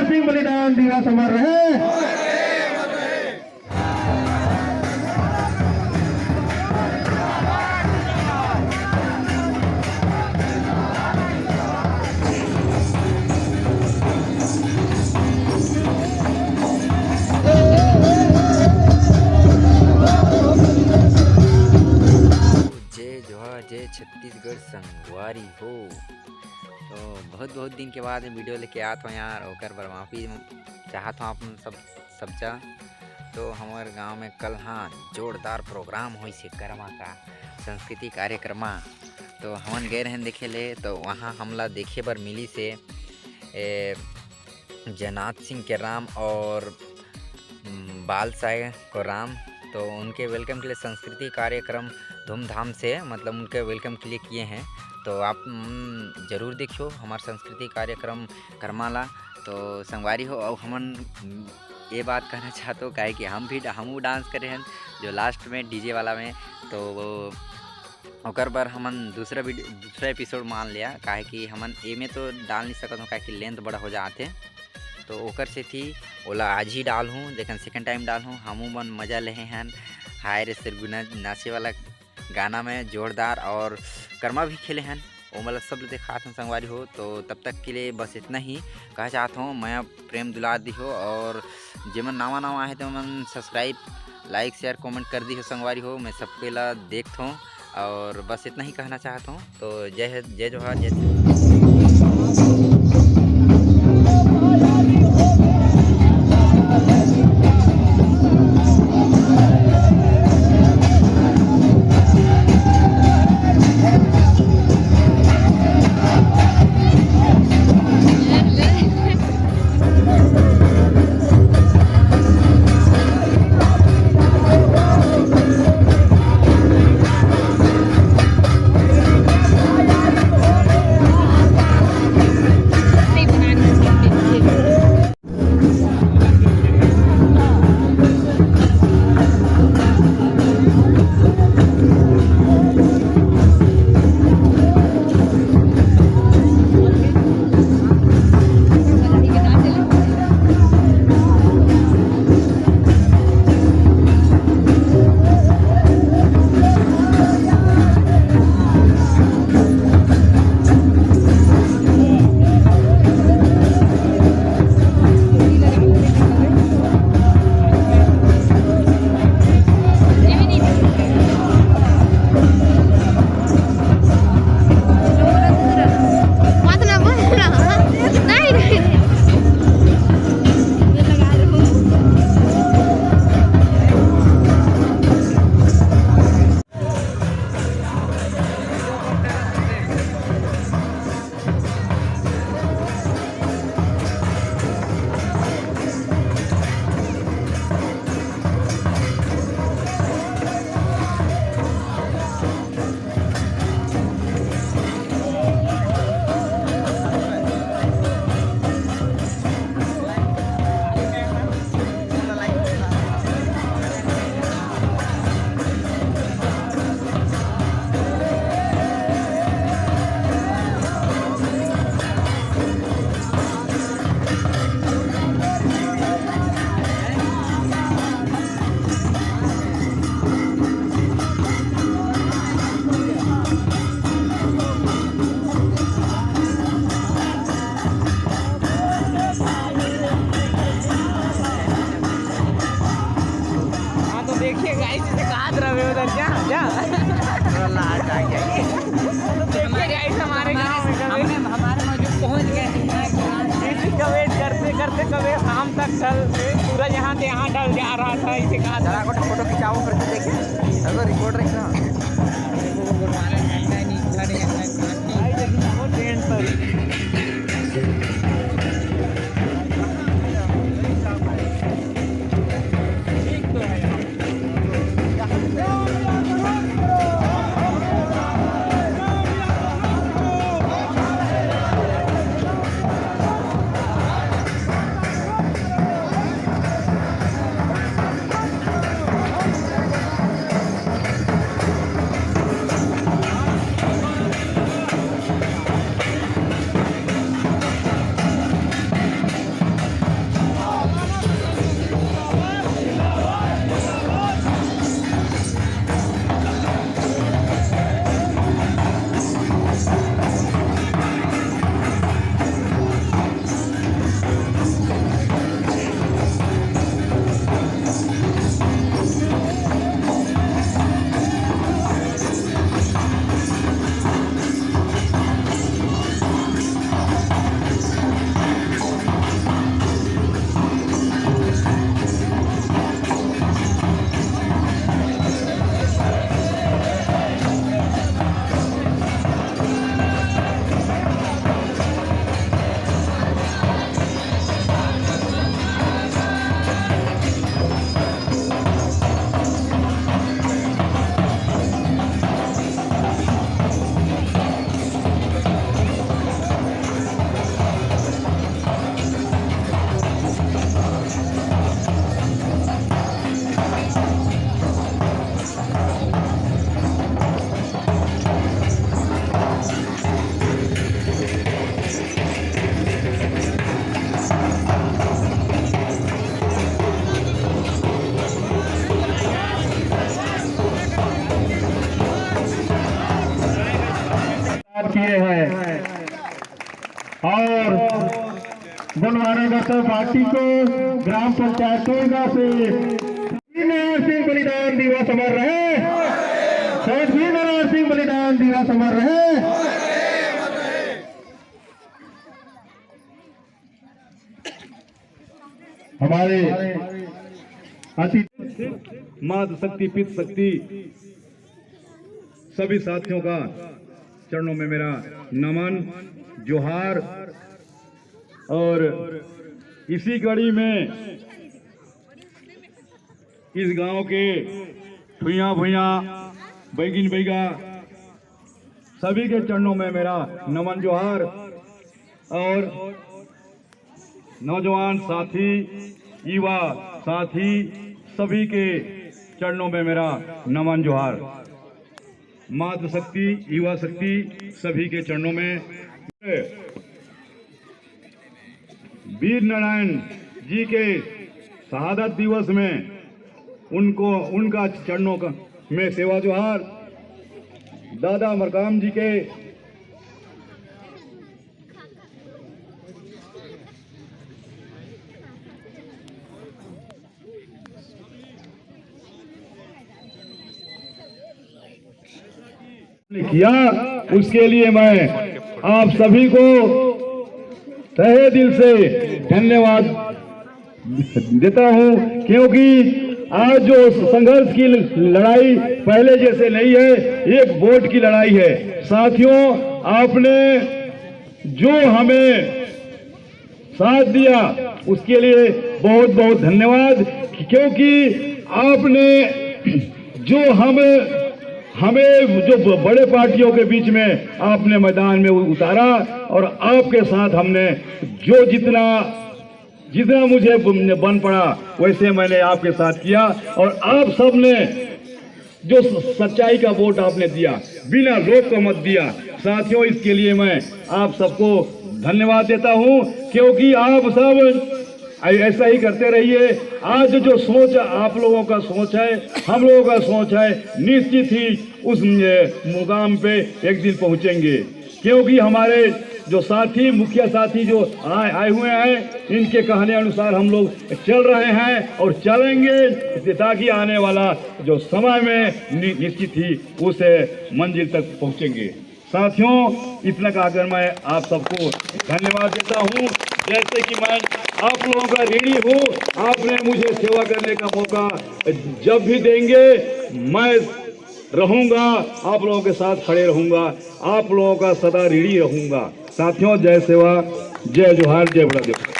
सिंह बलिदान दिवस अमर रहे। जय छत्तीसगढ़ संगवारी हो। तो बहुत बहुत दिन के बाद वीडियो लेके आत हो यार, ओकर बर माफ़ी चाहत हूँ आप सबका। तो हमारे गांव में कल हाँ जोरदार प्रोग्राम हुई से कर्मा का संस्कृति कार्यक्रम। तो हमन गए रहें देखे ले, तो वहाँ हमला देखे बर मिली से जनात सिंह के राम और बाल साय को राम। तो उनके वेलकम के लिए संस्कृति कार्यक्रम धूमधाम से मतलब उनके वेलकम के लिए किए हैं। तो आप ज़रूर देखियो हमारा संस्कृति कार्यक्रम करमाला। तो संगवारी हो, और हमन ये बात कहना चाहते हो काहे कि हम डांस करे हैं जो लास्ट में डीजे वाला में। तो वो ओकर बर हमन दूसरा एपिसोड मान लिया, काहे कि हमन ए में तो डाल नहीं सकत हूँ काहे कि लेंथ बड़ा हो जाते। तो ओकर से थी ओला आज ही डाल हूँ, लेकिन सेकंड टाइम डाल हूँ। हमू मन मज़ा ले हैं हाय रे सिरगुना नाचे वाला गाना में जोरदार, और कर्मा भी खेले हैं वो मतलब सब देखा था संगवारी हो। तो तब तक के लिए बस इतना ही कह चाहता हूँ। मैं प्रेम दुलार दी हो, और जेमन नवा है तो मन सब्सक्राइब लाइक शेयर कमेंट कर दी हो संगवारी हो। मैं सबके ला देखता हूँ, और बस इतना ही कहना चाहता हूँ। तो जय जोहार जय। करते कभी शाम तक चल सूरज यहाँ से यहाँ ढल जा रहा था। इसे कहा जरा को फोटो खिंचाओ फिर देखे अगर रिकॉर्ड रखना और बनवानागढ़ पार्टी को ग्राम पंचायतों का से नारायण सिंह बलिदान दिवस अमर रहे। शहीद वीर नारायण सिंह बलिदान दिवस अमर रहे। हमारे अतिथि मात शक्ति पित शक्ति सभी साथियों का चरणों में मेरा नमन जोहार। और इसी कड़ी में इस गांव के भुइयां भुइयां बैगिन बैगा सभी के चरणों में मेरा नमन जोहार। और नौजवान साथी युवा साथी सभी के चरणों में मेरा नमन जोहार। मातृ शक्ति युवा शक्ति सभी के चरणों में वीर नारायण जी के शहादत दिवस में उनका चरणों में सेवा जोहार। दादा मरकाम जी के किया उसके लिए मैं आप सभी को तहे दिल से धन्यवाद देता हूं, क्योंकि आज जो संघर्ष की लड़ाई पहले जैसे नहीं है, एक वोट की लड़ाई है। साथियों, आपने जो हमें साथ दिया उसके लिए बहुत बहुत धन्यवाद, क्योंकि आपने जो हमें जो बड़े पार्टियों के बीच में आपने मैदान में उतारा और आपके साथ हमने जो जितना मुझे बन पड़ा वैसे मैंने आपके साथ किया। और आप सब ने जो सच्चाई का वोट आपने दिया, बिना रोक का मत दिया। साथियों, इसके लिए मैं आप सबको धन्यवाद देता हूं, क्योंकि आप सब ऐसा ही करते रहिए। आज जो सोच आप लोगों का सोच है, हम लोगों का सोच है, निश्चित ही उस मुकाम पे एक दिन पहुंचेंगे, क्योंकि हमारे जो साथी मुखिया साथी जो आए हुए हैं, इनके कहने अनुसार हम लोग चल रहे हैं और चलेंगे, ताकि आने वाला जो समय में निश्चित ही उस मंजिल तक पहुंचेंगे। साथियों, इतना कहकर मैं आप सबको धन्यवाद देता हूं। जैसे कि मैं आप लोगों का ऋणी हूँ, आपने मुझे सेवा करने का मौका जब भी देंगे मैं रहूंगा, आप लोगों के साथ खड़े रहूंगा, आप लोगों का सदा ऋणी रहूंगा। साथियों, जय सेवा, जय जोहार, जय बड़ा देव।